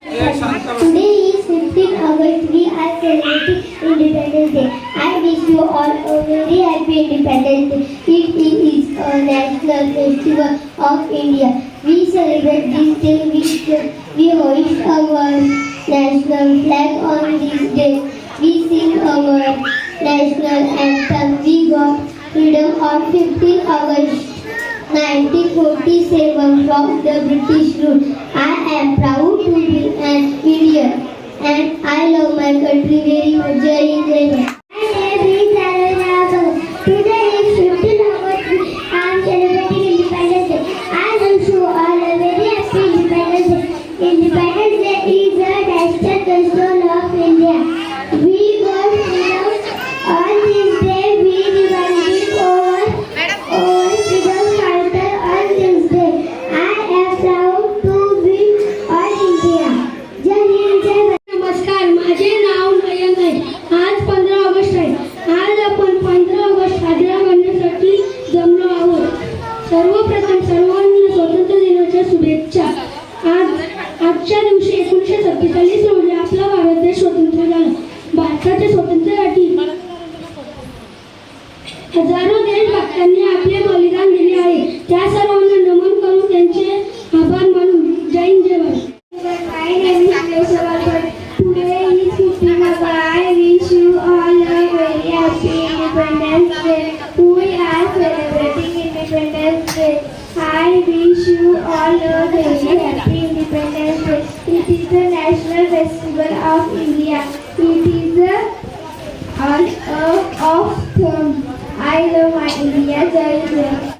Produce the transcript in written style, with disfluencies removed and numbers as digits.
Today is 15 August. We are celebrating Independence Day. I wish you all a very happy Independence Day. It is a national festival of India. We celebrate this day with we hoist our national flag on this day. We sing our national anthem. We got freedom on 15 August 1947 from the British rule. I am proud to be an Indian and I love my country very much. Jai Hind, Jai Bharat. My name is Aruna Bhagat. Today is 15 August. I am celebrating Independence Day. I wish you all a very happy Independence Day. Independence Day is a national festival of India. We got freedom on this day. We divided over freedom fighter on this day. I am proud to be all India. Jai Hind, Jai Bharat. नमस्कार, माझे नाव नयन आहे. आज 15 August आहे. आज आपण 15 August साजरा करण्यासाठी जमलो आहोत. सर्वप्रथम सर्वांना स्वातंत्र्य दिनाच्या शुभेच्छा. आजच्या दिवशी 1947 रोजी आपला भारत देश स्वतंत्र झाला. भारताच्या स्वातंत्र्यासाठी हजारो देशभक्तांनी आपले बलिदान दिले आहे. त्या सर्वांना नमन करून त्यांचे आभार मानून जय हिंद, जय Bharat. My name is Keshav. Today is 15 August. I wish you all a very happy Independence Day. We are celebrating Independence Day. I wish you all a very happy Independence Day. It is the national festival of India. It is all of fun. I love my India. Jai Hind.